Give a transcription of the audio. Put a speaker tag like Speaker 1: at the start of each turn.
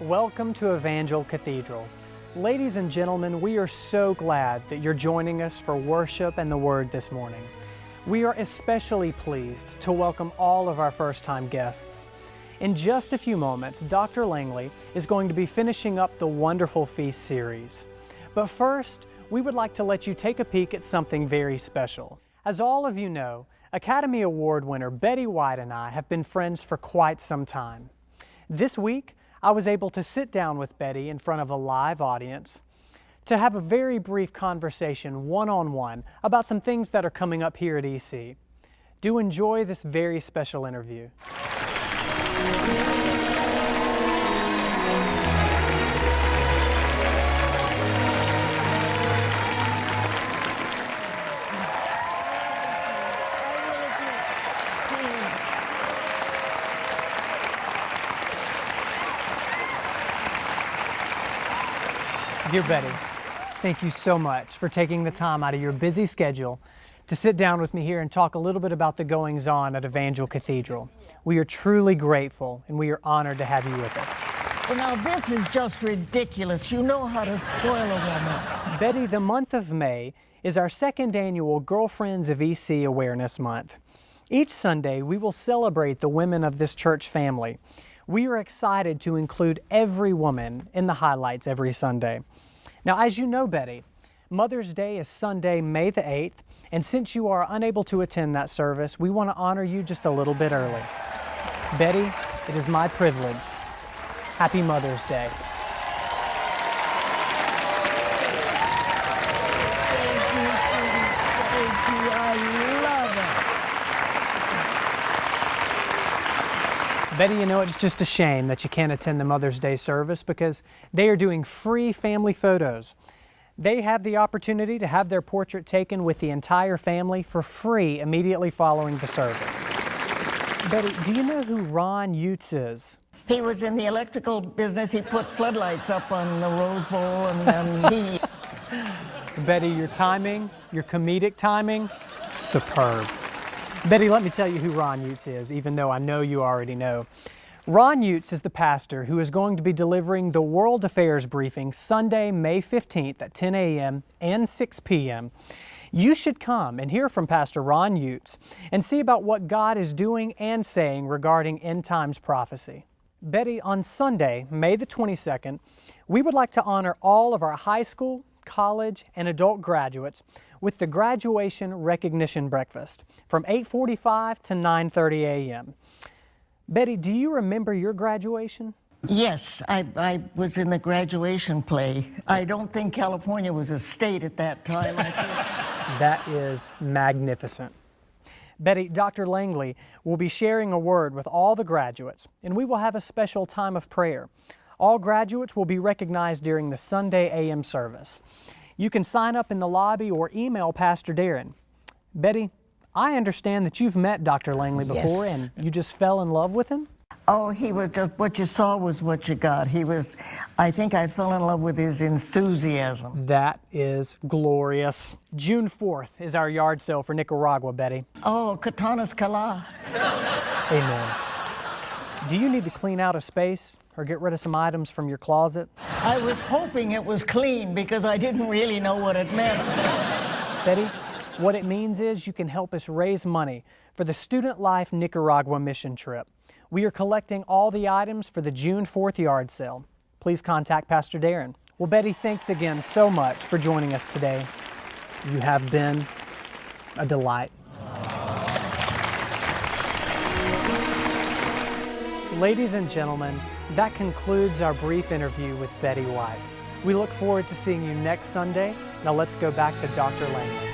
Speaker 1: Welcome to Evangel Cathedral. Ladies and gentlemen, we are so glad that you're joining us for worship and the Word this morning. We are especially pleased to welcome all of our first-time guests. In just a few moments, Dr. Langley is going to be finishing up the Wonderful Feast series. But first, we would like to let you take a peek at something very special. As all of you know, Academy Award winner Betty White and I have been friends for quite some time. This week, I was able to sit down with Betty in front of a live audience to have a very brief conversation one-on-one about some things that are coming up here at EC. Do enjoy this very special interview. Dear Betty, thank you so much for taking the time out of your busy schedule to sit down with me here and talk a little bit about the goings-on at Evangel Cathedral. We are truly grateful and we are honored to have you with us.
Speaker 2: Well, now this is just ridiculous. You know how to spoil a woman.
Speaker 1: Betty, the month of May is our second annual Girlfriends of EC Awareness Month. Each Sunday, we will celebrate the women of this church family. We are excited to include every woman in the highlights every Sunday. Now, as you know, Betty, Mother's Day is Sunday, May the 8th, and since you are unable to attend that service, we want to honor you just a little bit early. Betty, it is my privilege. Happy Mother's Day.
Speaker 2: Thank you. I love it.
Speaker 1: Betty, you know, it's just a shame that you can't attend the Mother's Day service because they are doing free family photos. They have the opportunity to have their portrait taken with the entire family for free immediately following the service. Betty, do you know who Ron Utes is?
Speaker 2: He was in the electrical business. He put floodlights up on the Rose Bowl, and he...
Speaker 1: Betty, your timing, your comedic timing, superb. Betty, let me tell you who Ron Utes is, even though I know you already know. Ron Utes is the pastor who is going to be delivering the World Affairs briefing Sunday, May 15th at 10 a.m. and 6 p.m. You should come and hear from Pastor Ron Utes and see about what God is doing and saying regarding end times prophecy. Betty, on Sunday, May the 22nd, we would like to honor all of our high school, college, and adult graduates with the Graduation Recognition Breakfast from 8:45 to 9:30 a.m. Betty, do you remember your graduation?
Speaker 2: Yes, I was in the graduation play. I don't think California was a state at that time. I think.
Speaker 1: That is magnificent. Betty, Dr. Langley will be sharing a word with all the graduates, and we will have a special time of prayer. All graduates will be recognized during the Sunday AM service. You can sign up in the lobby or email Pastor Darren. Betty, I understand that you've met Dr. Langley before.
Speaker 2: Yes.
Speaker 1: And you just fell in love with him?
Speaker 2: Oh, he was just, what you saw was what you got. I think I fell in love with his enthusiasm.
Speaker 1: That is glorious. June 4th is our yard sale for Nicaragua, Betty.
Speaker 2: Oh, Katanas Kala.
Speaker 1: Amen. Do you need to clean out a space or get rid of some items from your closet?
Speaker 2: I was hoping it was clean because I didn't really know what it meant.
Speaker 1: Betty, what it means is you can help us raise money for the Student Life Nicaragua mission trip. We are collecting all the items for the June 4th yard sale. Please contact Pastor Darren. Well, Betty, thanks again so much for joining us today. You have been a delight. Ladies and gentlemen, that concludes our brief interview with Betty White. We look forward to seeing you next Sunday. Now let's go back to Dr. Langley.